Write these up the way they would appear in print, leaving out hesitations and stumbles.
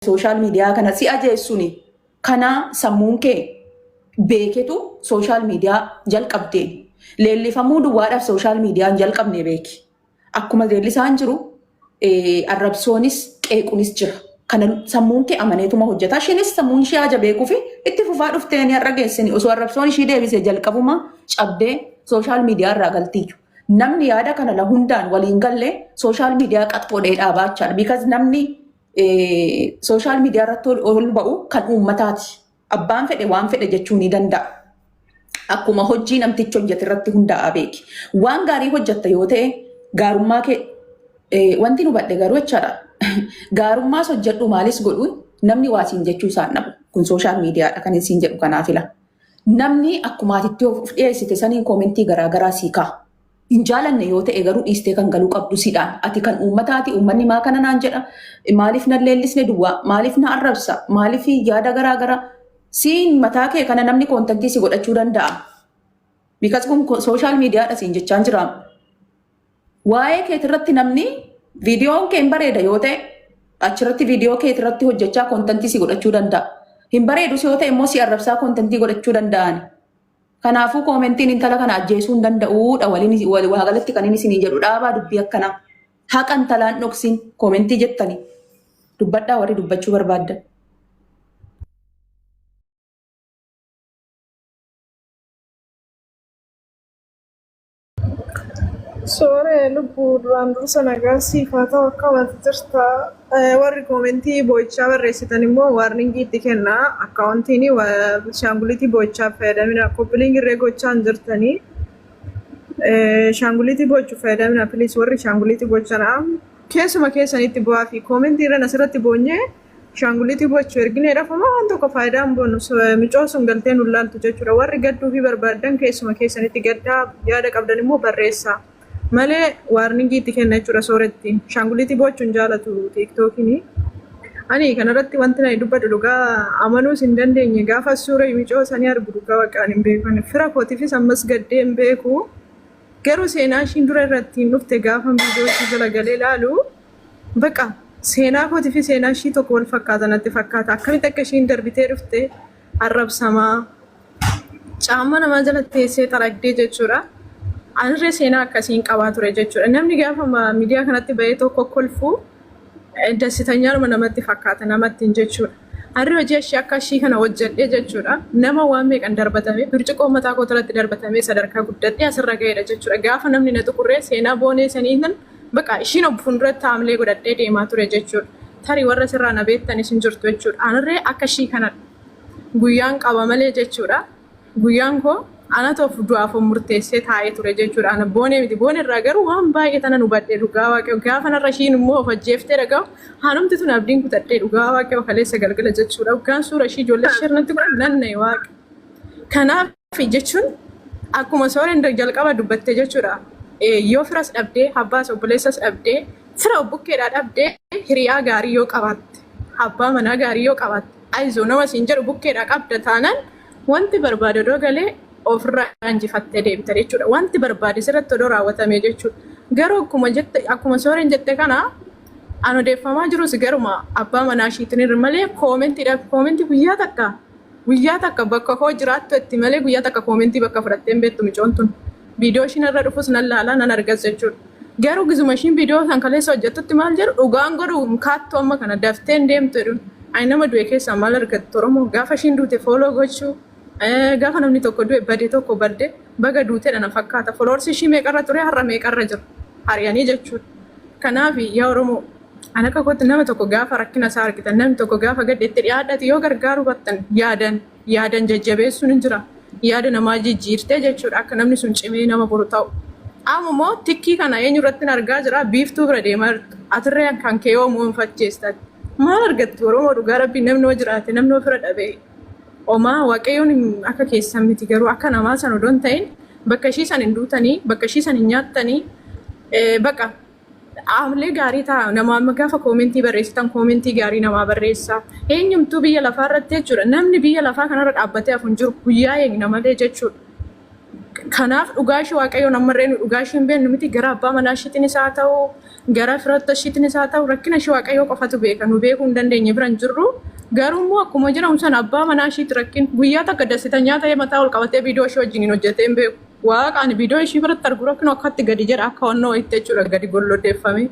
social media kana si ajeessuni kana sammuun kee beeketu social media jalqabdeen leellifamuu duwwaadhaaf social media jalqabne beeki akkuma leellisaan jiru arrabsoonis qeequnis jira kana sammuun kee amaneetuma hojjeta ishiinis sammuun ishee aja beekuufi itti fufaa dhufteeni har'a geessini osoo arrabsoon ishii deebisee jalqabuma cabdee social media irraa galtiiyu. Namni yaada kana la hundaan waliin galle social media qaxxoodhee dhaabachaa because namni social media irratti ol ba'u kan uummataati. Abbaan fedhe waan fedhe jechuu ni danda'a. Akkuma hojii namtichi hojjete irratti hundaa'a beeki. Waan gaarii hojjetta yoo ta'e gaarummaa kee wanti nu badhe garuu jechaadha. Gaarummaas hojjedhu maalis godhu namni waa siin jechuu isaan dhabu. Kun social mediaadha kan isin jedhu kanaafila. Namni akkuma atitti of dhiyeessite saniin koomentii garaagaraa sii ka'a. Hin jaalanne yoo ta'e garuu dhiistee kan galuu qabdu sidhaan. Ati kan uummataati uummanni maa kana naan jedha. Maaliif na leellisne duwwaa? Maaliif na arrabsa? Maaliif yaada garaagaraa? Siin mataa kee kana namni koontantii si godhachuu danda'a. Because kun social mediaadha siin jechaan jira. Waa'ee keetirratti namni viidiyoon kee hin bareeda yoo ta'e achirratti viidiyoo keetirratti hojjechaa koontantii si godhachuu danda'a. Hin bareedus yoo ta'e immoo si arrabsaa koontantii godhachuu danda'an. Kanaafuu koomentiin intala kana ajjeesuu hin danda'uudha waliin kan inni isinii jedhu dhaabaa dubbii akkanaa. Haqa intalaan dhoksin koomentii jettanii dubbadhaa warri dubbachuu barbaaddan. Sooree lubbuu duraan dursa nagaa siifaa ta'u akka wanti jirta warri koomentii boo'ichaa barreessitan immoo waarningii itti kennaa akkaawuntiin shaanguliitii boo'ichaa fayyadamina koppiliin irree gochaa hin jirtanii shaanguliitii boo'ichaa fayyadamina piliis warri shaanguliitii boo'ichaa keessuma keessanitti bu'aa fi koomentii irra asirratti boonyee shaanguliitii boo'ichaa erginee dhafama waan tokko faayidaa hin boonu micoo sun galtee nu laaltu jechuudha warri gadduu fi barbaadan keessuma keessanitti gaddaa yaada qabdan immoo barreessaa. Malee waarningii itti kenna jechuudha sooretti. Shaanguliitii boo'uun jaalatu tiiktookiini. Ani kanarratti wanti na dubbadhu dhugaa amanuus hin dandeenye gaafa suura micoo sanii argu dhugaa waaqaan hin beekan. Fira kootiifis ammas gaddee hin beeku. Garuu seenaa ishiin dura irratti hin dhufte gaafa viidiyoo jala galee ilaalu baqa seenaa kootiifi seenaa ishii tokko wal fakkaata natti fakkaata. Akkamitti akka ishiin darbitee dhufte arrabsamaa caamma namaa jala teessee xaragdee jechuudha. Anirree seenaa akkasiin qabaa ture jechuudha. Namni gaafa miidiyaa kanatti bahee tokko kolfu dassitanyaaluma namatti fakkaata namattiin jechuudha. Harri hojii ishee akka ishii kana hojjedhee jechuudha. Nama waan meeqan darbatame birciqoo mataa kootarratti darbatame sadarkaa guddadhee asirra ga'eedha jechuudha. Gaafa namni na tuqurree seenaa boonee saniitiin baqa ishiin obbo fuulduratti haamlee godhadhee deemaa ture jechuudha. Tarii warra sirraa na beektanis hin jirtu jechuudha. Anirree akka ishii kana guyyaan qaba malee jechuudha. Guyyaan koo ana toof du'aaf murteessee taa'ee ture jechuudha. Ana boonee miti boonee irraa garuu waan baay'ee tana nu badhee dhugaa waaqayyo gaafa narra ishiin immoo of ajjeeftee dhagahu haanumti tun abdiin kutadhee dhugaa waaqayyo kaleessa galgala jechuudha. Hoggaan suura ishii ijoollee shirnatti kun nanne waaqa. Kanaaf jechuun akkuma sooreen jalqaba dubbattee jechuudha. Yoo firas dhabdee abbaas obboleessas dhabdee fira bukkeedhaa dhabdee hiriyaa gaarii yoo qabaatte abbaa manaa gaarii yoo qabaatte ayizoo nama siin jedhu bukkeedhaa qabda taanaan wanti barbaade odoo galee ofirraa injifattee deemte jechuudha. Wanti barbaade sirratti odoo raawwatame jechuudha. Garuu akkuma sooreen jette kana an odeeffamaa jirus garuma abbaa manaa ishiitiin malee koomentii guyyaa takka bakka koo jiraattu itti malee guyyaa takka koomentii bakka fudhattee hin beektu micoon tun. Viidiyoo ishiin irra dhufus nan laalaa nan argas jechuudha. Garuu gizuma ishiin viidiyoo san kaleessa hojjettutti maal jedhu dhugaan godhu kaattuu amma kana daftee hin deemtu jedhu. Ani nama du'e keessaa maal argattu Oromoo gaafa ishiin duute fooloo gochuu gaafa namni tokko du'e badee tokko badde baga duuteedha na fakkaata. Foloorsi ishii meeqarra ture har'a meeqarra jira hariyanii jechuudha. Kanaaf yaa Oromoo an akka kootti nama tokko gaafa rakkina isaa argitan namni tokko gaafa gaddeetti dhiyaadhati yoo gargaaru battan yaadan jajjabeessuun hin jira. Yaada namaa jijjiirtee jechuudha akka namni sun cimee nama boru ta'u. Ammoo tikkii kana eenyu irratti argaa jira biiftuu bira deemaa atirree kan kee yoo muunfacheestan maal argatti Oromoo dhugaa rabbii namni hoo jiraate namni ofirra dhabee omaa waaqayyoon akka keessan miti garuu akka namaa san odoon ta'in bakka ishii san hin duutanii bakka ishii san hin nyaattanii baqa Amlee gaarii ta'a namaa gaafa koomentii barreessitan koomentii gaarii namaa barreessa. Eenyumtuu biyya lafaa irratti jechuudha. Namni biyya lafaa kanarra dhaabbatee hafu hin jiru guyyaa eegna malee jechuudha. Kanaaf dhugaashi waaqayyoon ammarreen dhugaashiin beeknu miti gara abbaa manaa ishiitiin isaa ta'u gara firoota ishiitiin isaa ta'u rakkina ishee waaqayyoo qofatu beeka nu beekuu hin dandeenye biran jirru garuu immoo akkuma jedhamu sana abbaa manaa ishiitti rakkin guyyaa takka dasita nyaata mataa ol qabatee viidiyoo ishee wajjin hojjetee hin beeku waaqaan viidiyoo ishii biratti argu rakkina akkatti gadi jedha akka onnoo itti jechuudha gadi gollodeeffame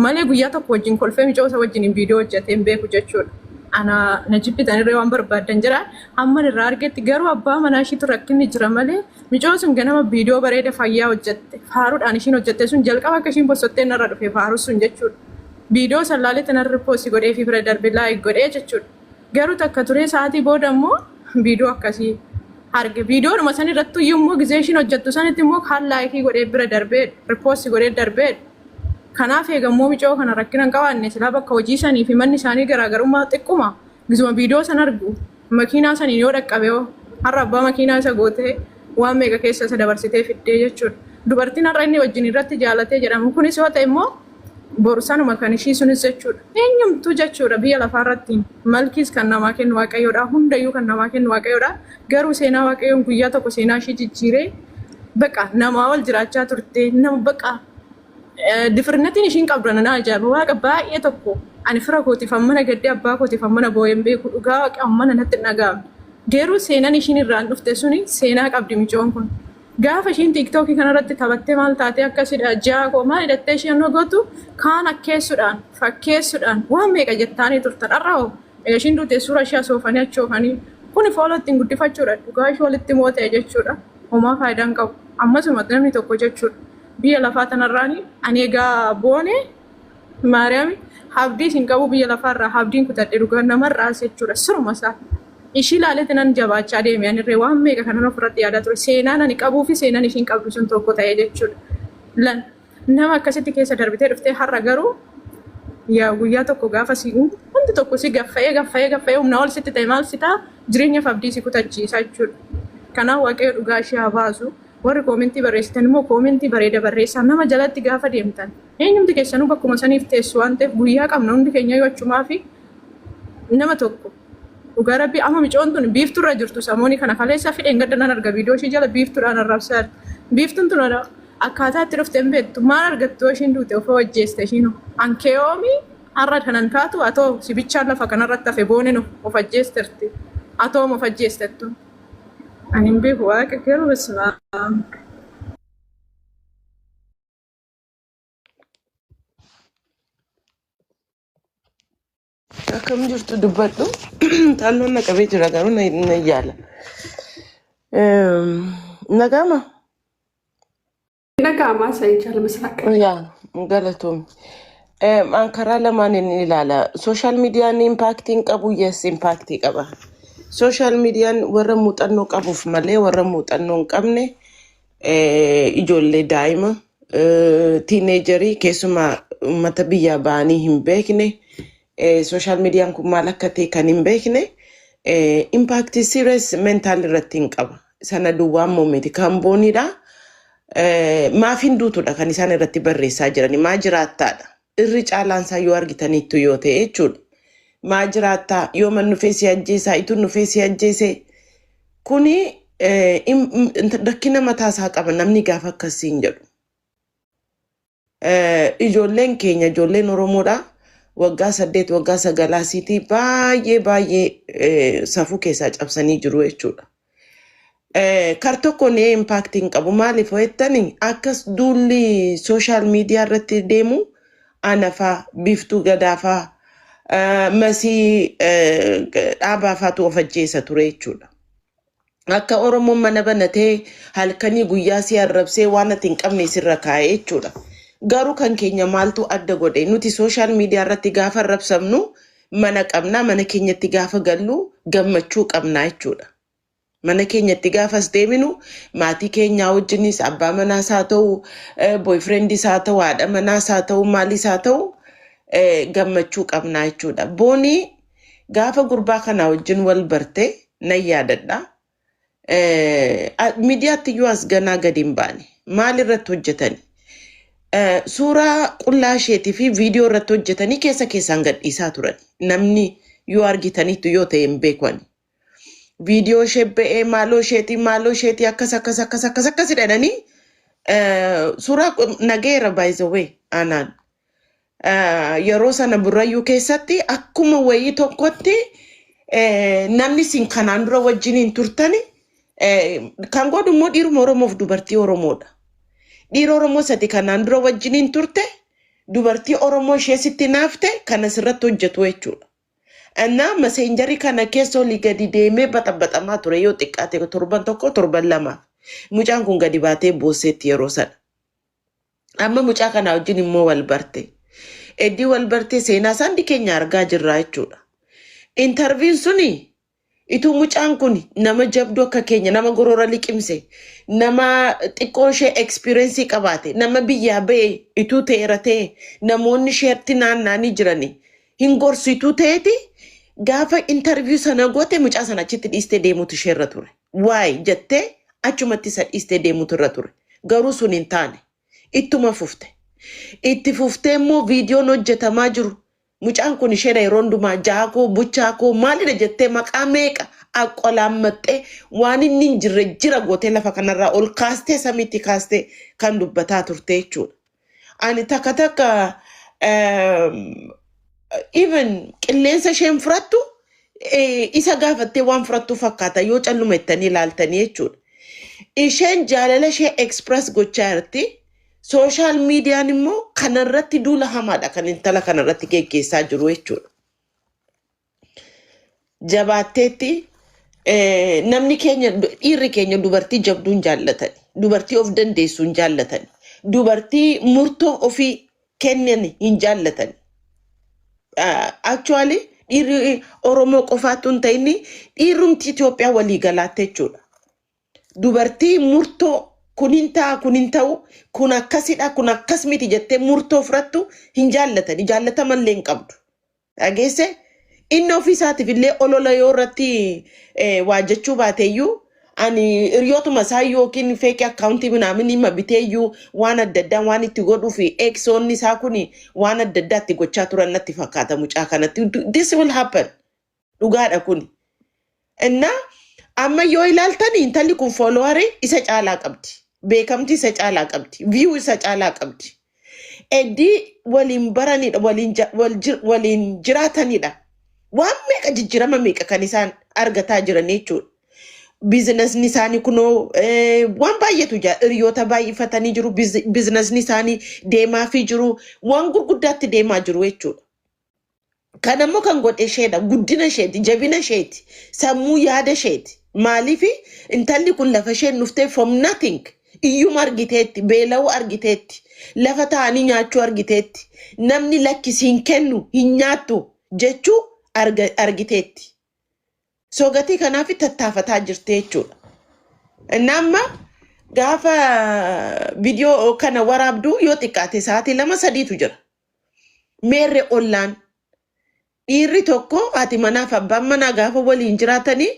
malee guyyaa tokko wajjin kolfee micoosa wajjin viidiyoo hojjetee hin beeku jechuudha. Ana najibbitan irree waan barbaadan jira amma irraa argetti garuu abbaa manaa ishiitu rakkinni jira malee micoo sun ganama viidiyoo bareeda fayyaa hojjette faaruudhaan ishiin hojjette sun jalqaba akka ishiin bossottee narra dhufe faaruu sun jechuudha. Viidiyoo sallaalee tanarra poosti godhee fi bira darbe laayik godhee jechuudha. Garuu takka turee sa'aatii booda immoo viidiyoo akkasii arge viidiyoodhuma san irratti immoo gizee ishiin hojjettu sanitti immoo kaan laayikii godhee bira darbee ripoosti godhee darbee. Kanaaf eegammoo micoo kana rakkina hin qabaanne silaa bakka hojii sanii fi manni isaanii garaagarummaa xiqquma gisuma viidiyoo san argu makiinaa sanii yoo dhaqqabe har'a abbaa makiinaa isa gootee waan meeqa keessa isa dabarsitee fiddee jechuudha. Dubartiin har'a inni wajjin irratti jaalatee jedhamu kunis yoo ta'e immoo borsanuma kan ishii sunis jechuudha. Eenyumtuu jechuudha biyya lafaarratti malkiis kan namaa kennu waaqayyoodha hundayyuu kan namaa kennu waaqayyoodha garuu seenaa waaqayyoon guyyaa tokko seenaa ishii jijjiiree baqa namaa wal jiraachaa turte nama baqa. Difirnatiin ishiin qabdu na ajaa'iba waaqa baay'ee tokko ani fira kootiif ammana gaddee abbaa kootiif ammana boo'een beeku dhugaa waaqa ammana natti dhaga'amne garuu seenaan ishiin irraan dhufte suni seenaa qabdi micoon kun gaafa ishiin tiiktookii kanarratti taphattee maal taatee akkasidha jaakoo maal hidhattee isheen gootu kaan fakkeessuudhaan waan meeqa jettaanii turtan har'aoo ishiin duute suura ishee asoofanii achoofanii kun fooloo ittiin guddifachuudha dhugaa ishee walitti mootee jechuudha homaa faayidaan qabu ammasuma namni tokko jechuudha. Biyya lafaa tanarraani ani egaa boone maariyaami habdii isin qabu biyya lafaarraa habdiin kutadhe dhugaa namarraa jechuudha siruma isaa ishii ilaaleetti nan jabaachaa deeme anirree waan meeqa kanan ofirratti yaadaa ture seenaan ani qabuu fi seenaan ishiin qabdu sun tokko ta'ee jechuudha nama akkasitti keessa darbitee dhuftee har'a garuu yaa guyyaa tokko gaafa si hundi tokko si gaffa'ee humna ol sitti ta'e maal sitaa jireenyaaf abdii si kutachiisa jechuudha kanaaf waaqayyo dhugaa ishee haa baasu. Warri koomentii barreessitan immoo koomentii bareeda barreessaa nama jalatti gaafa deemtan eenyumti keessanuu bakkuma saniif teessu waan ta'eef guyyaa qabna hundi keenya yoo achumaa fi nama tokko dhugaa rabbii amma micoon tun biiftuurra jirtu samoonii kana kaleessa fidheen gadda nan arga viidiyoo ishii jala biiftuudhaan arrabsaa biiftuun tun akkaataa itti dhufte hin beektu maal argattu ishiin duute of wajjeeste ishiin ankeeyoomii har'a kanan taatu atoo sibichaan lafa kanarratti hafe booneen of ajjeesterti atoo of ajjeestettu. Ani hin beeku waaqa garuu bismaa. Akkam jirtu dubbadhu xaannoon naqabee jira garuu na yaala. Nagama? Nagama sai jala misraq. Yaa galatoom. An karaa lamaan inni ilaala. Social media impacting qabu yes impactii qaba. Social media warra muuxannoo qabuuf malee warra muuxannoo hin qabne ijoollee daa'ima teenagerii keessumaa uummata biyyaa ba'anii hin beekne social media kun maal akka ta'e kan hin beekne impact serious mental irratti hin qaba. Sana duwwaan moomenti kan boonidha. Maaf hin duutudha kan isaan irratti barreessaa jirani maa jiraattaadha. Irri caalaansaa yoo argitaniittu yoo ta'e jechuudha. Maa jiraattaa yoo man nufee si ajjeesaa itun nufee si ajjeese kuni rakkina mataasaa qaba namni gaafa akkasiin jedhu. Ijoolleen keenya ijoolleen Oromoodha waggaa 8 waggaa 9 baay'ee safuu keessaa cabsanii jiru jechuudha. Kar tokko nee impacting qabu maaliif ho'ettani akkas duulli social media irratti deemu anafaa biftuu gadaafaa masii dhaabaafaatu of ajjeesa ture jechuudha. Akka Oromoon mana banatee halkanii guyyaa si arrabsee waan ati hin qabne sirra kaa'ee jechuudha. Garuu kan keenya maaltu adda godhe nuti social media irratti gaafa arrabsamnu mana qabna mana keenyatti gaafa gallu gammachuu qabna jechuudha. Mana keenyatti gaafas deeminu maatii keenyaa wajjinis abbaa manaas haa ta'u boyfriendis haa ta'u haadha manaas haa ta'u maalis haa ta'u gammachuu qabna jechuudha. Boonii gaafa gurbaa kana wajjin wal barte nan yaadadha. Miidiyaatti iyyuu as ganaa gadi hin baane maal irratti hojjetani? Suuraa qullaa isheetii fi viidiyoo irratti hojjetanii keessaan gadhiisaa turan. Namni yoo argitaniitu yoo ta'e hin beekani. Video shebbe'ee maaloo sheetii akkas jedhanii suuraa nageera by the way anaan. Yeroo sana Burrayyuu keessatti akkuma wayii tokkotti namni sin kanaan dura wajjiniin turtani kan godhummoo dhiiruma Oromoof dubartii Oromoodha. Dhiira Oromoo sadi kanaan dura wajjiniin turte dubartii Oromoo ishee sitti naafte kan asirratti hojjetu jechuudha. Annaa messengerii kana keessa olii gadi deemee baxaxamaa ture yoo xiqqaate torban tokko torban lama. Mucaan kun gadi baatee boosseetti yeroo sana. Amma mucaa kana wajjin immoo wal barte. Eddii wal bartee seenaa sandi keenya argaa jirra jechuudha. Interviin suni ituu mucaan kun nama jabduu akka keenya nama gorora liqimse nama xiqqoo ishee experience qabaate nama biyyaa ba'e ituu teeratee namoonni sheerti naannaanii jirani hin gorsituu ta'eeti gaafa interview sana goote mucaa sana achitti dhiistee deemutu isheerra ture. Waay jettee achumatti isa dhiistee deemutu irra ture. Garuu sun hin taane ittuma fufte. Itti fuftee immoo viidiyoon hojjetamaa jiru. Mucaan kun ishee yeroo hundumaa jaakoo buchaakoo maalidha jettee maqaa meeqa aqolaan maxxee waan inni hin jirre jira gootee lafa kanarraa ol kaastee samiitti kaastee kan dubbataa turte jechuudha. Ani takka even qilleensa isheen fudhattu isa gaafattee waan fudhattu fakkaata yoo calluma ittanii ilaaltanii jechuudha. Isheen jaalala ishee express gochaa jirti. Social media immoo kanarratti duula hamaadha kan intala kanarratti geggeessaa jiru jechuudha. Jabaatteetti namni keenya dhiirri keenya dubartii jabduun jaallatani. Dubartii of dandeessuun jaallatani. Dubartii murtoo ofii kennan hin jaallatani. Actually dhiirri Oromoo qofaatu hin ta'in dhiirrumti Itoophiyaa walii galaatte jechuudha. Dubartii murtoo kunin ta'u kun akkasidha kun akkas miti jettee murtoo fudhattu hin jaallatani jaallatamallee hin qabdu. Dhageesse inni ofiisaatiif illee olola yoo irratti waa jechuu baateeyyuu ani hiriyootuma isaa yookiin fake account minaamin hima biteeyyuu waan adda addaa waan itti godhuu fi eegsoonni isaa kun waan adda addaa itti gochaa turan natti fakkaata mucaa kanatti. This will happen. Dhugaadha kun. Innaa amma yoo ilaaltani intalli kun followerii isa caalaa qabdi. Beekamti isa caalaa qabdi. View isa caalaa qabdi. Eddii waliin baranidha waliin jiraatanidha. Waan meeqa jijjiirama meeqa kan isaan argataa jiran jechuudha. Businessni isaanii kunoo waan baay'eetu jira. Hiriyoota baay'ifatanii jiru. Businessni isaanii deemaa fi jiru. Waan gurguddaatti deemaa jiru jechuudha. Kan ammoo kan godhe isheedha. Guddina isheeti, jabina isheeti, sammuu yaada isheeti. Maaliif intalli kun lafa isheen dhuftee from nothing iyyuma argiteetti, beela'uu argiteetti, lafa taa'anii nyaachuu argiteetti, namni lakkisi hin kennu hin nyaattu jechuu argiteetti. Sogatii kanaaf tattaafataa jirte jechuudha. Nama gaafa viidiyoo kana waraabduu yoo xiqqaate sa'aatii 2-3tu jira. Meerre ollaan dhiirri tokko haati manaaf abbaan manaa gaafa waliin jiraatanii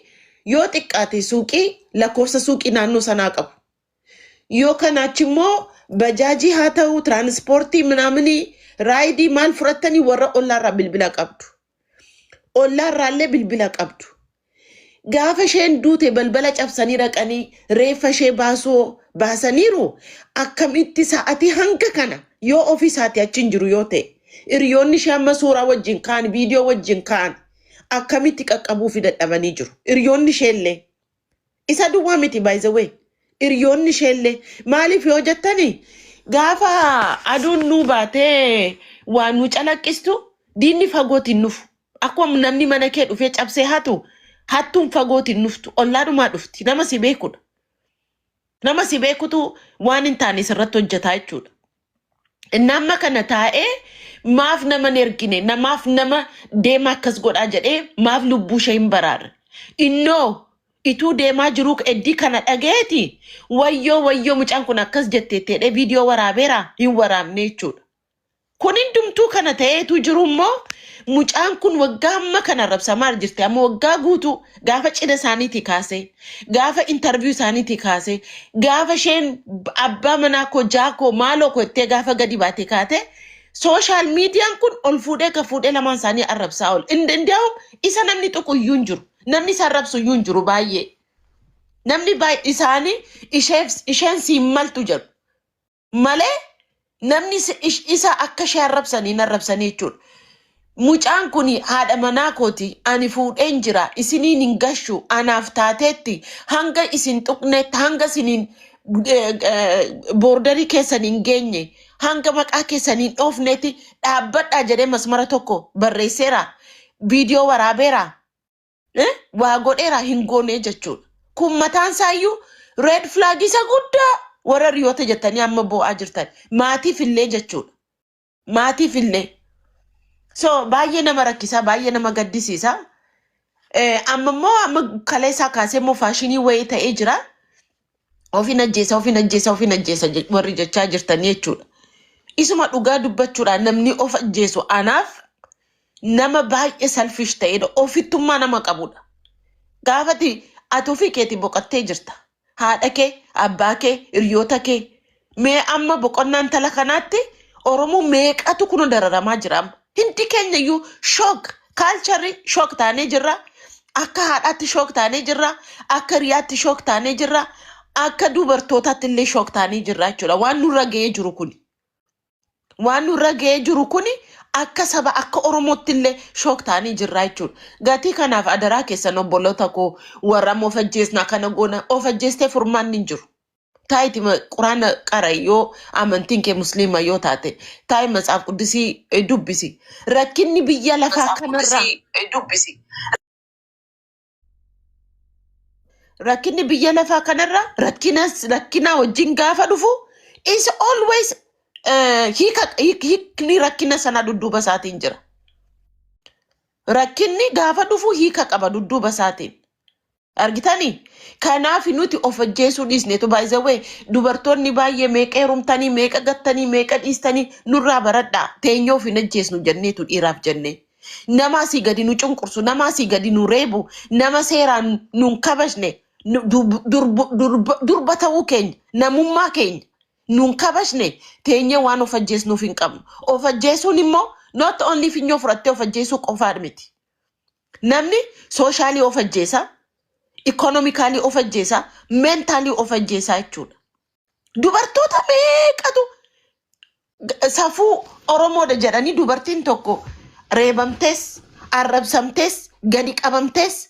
yoo xiqqaate suuqii lakkoofsa suuqii naannoo sanaa qabu. Yoo kanaachi immoo bajaajii haa ta'u tiraanspoortii minaamini raayidii maal fudhattanii warra ollaarraa bilbila qabdu. Ollaarraallee bilbila qabdu. Gaafa isheen duute balbala cabsanii dhaqanii reeffa ishee baasaniiru akkamitti sa'atii hanga kana yoo ofiisaati achiin jiru yoo ta'e hiriyoonni ishee amma suuraa wajjin kaan viidiyoo wajjin kaan akkamitti qaqqabuufi dadhabanii jiru. Hiriyoonni isheellee isa duwwaa miti by the way. Hiriyoonni isheellee maaliif yoo jettani gaafa aduun nuu baatee waan nu calaqqistu diinni fagootiin nufu. Akkuma namni mana kee dhufee cabsee hattuun fagootiin nuftu ollaadhumaa dhufti. Nama si beekudha. Nama si beekutu waan hin taane sirratti hojjetaa jechuudha. Nama kana taa'ee maaf nama ergine namaaf nama deema akkas godhaa jedhee maaf lubbuu ishee hin baraarre. Innoo ituu deemaa jiru eddii kana dhageeti wayyoo mucaan kun akkas jetteetteedhe viidiyoo waraabeera hin waraabne jechuudha. Kun hundumtuu kana ta'eetu jiru immoo mucaan kun waggaa amma kana rabsamaa jirti. Amma waggaa guutuu gaafa cidha isaaniitii kaasee gaafa interview isaaniitii kaasee gaafa isheen abbaa manaa koo jaakoo maaloo koo ittee gaafa gadi baate kaate social media kun ol fuudhee ka fuudhee lamaan isaanii arrabsaa ol. Indiyaa'u isa namni tuqu iyyuu hin jiru. namni sarrabsu iyyuu hin jiru baay'ee. Namni baay'ee isaanii isheen siin maltu jedhu malee namni isa akka ishee arrabsanii narrabsanii jechuudha. Mucaan kun haadha manaa kooti ani fuudheen jira isiniin hin gashu anaaf taateetti hanga isin tuqneetti hanga isiniin boordarii keessan hin geenye hanga maqaa keessan hin dhoofneetti dhaabbadhaa jedhee masmara tokko barreesseera viidiyoo waraabeera waa godheera hin goonee jechuudha. Kun mataan isaayyuu red flag isa guddaa warra riyoota jettanii amma boo'aa jirtan maatiif illee jechuudha. Maatiif illee. So baay'ee nama rakkisa baay'ee nama gaddisiisa. Amma immoo amma kaleessaa kaasee immoo faashinii wayii ta'ee jira. Ofin ajjeesa warri jechaa jirtanii jechuudha. Isuma dhugaa dubbachuudhaan namni of ajjeesu anaaf nama baay'ee selfish ta'edha. Ofittummaa nama qabudha. Gaafati ati ofii keetii boqottee jirta. Haadha kee, abbaa kee, hiriyoota kee. Mee amma boqonnaan tala kanaatti Oromoo meeqatu kun dararamaa jira amma. Hindi keenya iyyuu shock culture shock taanee jirra. Akka haadhaatti shock taanee jirra. Akka hiriyaatti shock taanee jirra. Akka dubartootaatti illee shock taanee jirra jechuudha. Waan nurra ga'ee jiru kuni. Waan nurra ga'ee jiru kuni akka saba akka Oromootti illee shock taanee jirra jechuudha. Gatii kanaaf adaraa keessan obboloota koo warra of ajjeesnaa kana goona of ajjeestee furmaanni hin jiru. Taayiti quraana qara yoo amantiin kee musliima yoo taate taayi matsaaf quddisii dubbisi. Rakkinni biyya lafaa kanarraa dubbisi. Rakkinni biyya lafaa kanarraa rakkina wajjin gaafa dhufu is always hiikni rakkina sana dudduuba isaatiin jira. Rakkinni gaafa dhufu hiika qaba dudduuba isaatiin. Argitanii kanaaf nuti of ajjeesuu dhiisneetu by the way dubartoonni baay'ee meeqa heerumtanii meeqa gattanii meeqa dhiistanii nurraa baradhaa teenyoo of hin ajjeesnu jenneetu dhiiraaf jennee nama asii gadi nu cunqursu nama asii gadi nu reebu nama seeraan nun kabajne durba ta'uu keenya namummaa keenya nun kabajne teenyee waan of ajjeesnuuf hin qabnu. Of ajjeesuun immoo not only finyoo fudhattee of ajjeesuu qofaa miti. Namni sooshaali of ajjeesa. Economically of ajjeesa, mentally of ajjeesa jechuudha. Dubartoota meeqatu safuu Oromoodha jedhanii dubartiin tokko reebamtees, arrabsamtees, gadi qabamtees,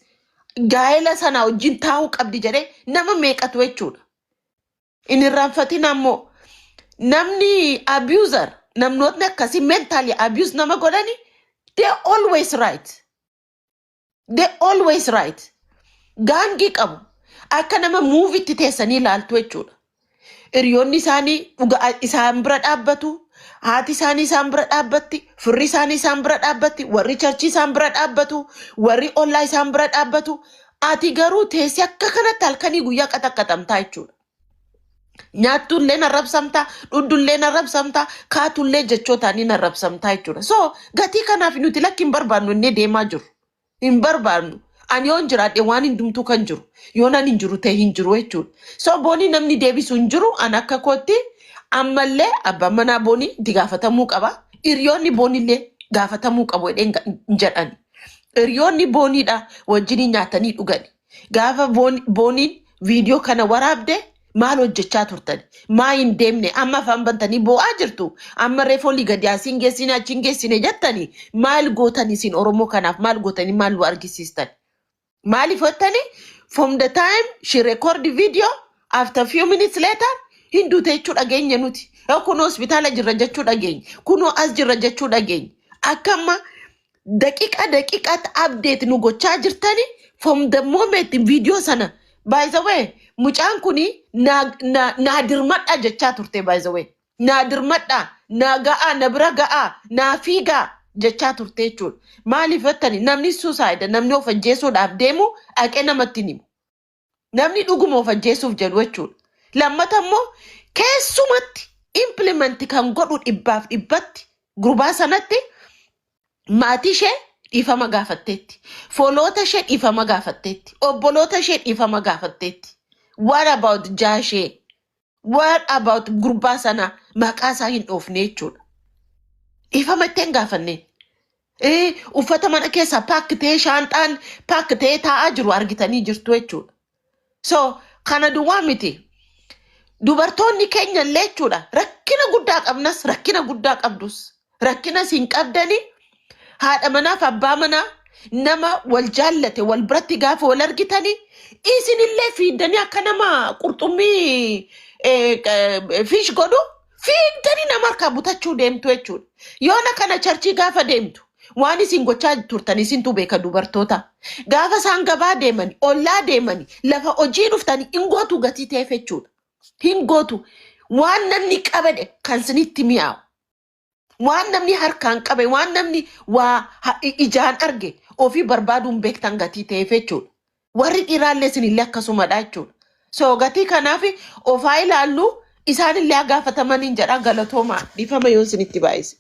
gaa'ela sana wajjin taa'uu qabdi jedhee nama meeqatu jechuudha. Inni irraanfatiin ammoo namni abuser, namnootni akkasii mentally abuse nama godhani, they always right. They always right. Gaangii qabu akka nama muuviitti teessanii ilaaltu jechuudha. Hiriyoonni isaanii isaan bira dhaabbatu, haati isaanii isaan bira dhaabbatti, firri isaanii isaan bira dhaabbatti, warri charchii isaan bira dhaabbatu, warri ollaa isaan bira dhaabbatu. Ati garuu teessi akka kanatti halkanii guyyaa qaxaqqaxamtaa jechuudha. Nyaattuullee narrabsamtaa, dhudduullee narrabsamtaa, kaatullee jechootaanii narrabsamtaa jechuudha. So gatii kanaaf nuti lakki hin barbaannu inni deemaa jiru. Hin barbaannu. Ani yoon jiraadhe waan hundumtuu kan jiru yoon ani hin jiru ta'e hin jiru jechuudha. So boonii namni deebisu hin jiru an akka kootti ammallee abbaan manaa boonii itti gaafatamuu qaba. Hiriyoonni boonillee gaafatamuu qabu jedhani. Hiriyoonni booniidha wajjin nyaatanii dhugani. Gaafa booniin viidiyoo kana waraabde maal hojjechaa turtani? Maa hin deemne amma afaan bantanii boo'aa jirtu. Amma reefoolii gadi asiin geessine achiin geessine jettanii maal gootanii isin Oromoo kanaaf maal gootanii maal nu argisiistan? Mali fotani from the time she record the video after few minutes later hindu techu dhageenya nuti kuno hospitala jirra jechu dhageenya kuno as jirra jechu dhageenya akkamma daqiiqat update nu gochaa jirtani from the moment video sana. By the way mucaan kuni na dirmadha jechaa turte. By the way na dirmadha na ga'a na bira ga'a na fiigaa jechaa turte jechuudha. Maaliif jettani namni suicide namni of ajjeesuudhaaf deemu dhaqee namatti himu. Namni dhuguma of ajjeesuuf jedhu jechuudha. Lammata immoo keessumatti implement kan godhu dhibbaaf dhibbatti gurbaa sanatti maatii ishee dhiifama gaafatteetti. Foloota ishee dhiifama gaafatteetti. Obboloota ishee dhiifama gaafatteetti. What about jaashee? What about gurbaa sana maqaa isaa hin dhoofne jechuudha. Dhiifama ittiin gaafanneen. Uffata mana keessa paakkitee shaanxaan paakkitee taa'aa jiru argitanii jirtu jechuudha. So kana duwwaa miti. Dubartoonni keenya illee jechuudha. Rakkina guddaa qabnas rakkina guddaa qabdus. Rakkina siin qabdani haadha manaaf abbaa manaa nama wal jaallate wal biratti gaafa wal argitani isinillee fiiddanii akka nama qurxummii fish godhu fiiddanii nama harkaa butachuu deemtu jechuudha. Yoona kana charchii gaafa deemtu waan isin gochaa turtan isintu beeka dubartoota. Gaafa isaan gabaa deemani ollaa deemani lafa hojii dhuftani ingootu gatii ta'eef jechuudha. Hingootu waan namni qabade kan sinitti mi'aawu. Waan namni harkaan qabe waan namni waa ijaan arge ofii barbaaduun beektan gatii ta'eef jechuudha. Warri dhiiraallee isinillee akkasumadha jechuudha. So gatii kanaaf ofaa ilaallu isaanillee gaafatamaniin jedha galatooma dhiifama yoo isinitti baay'ise.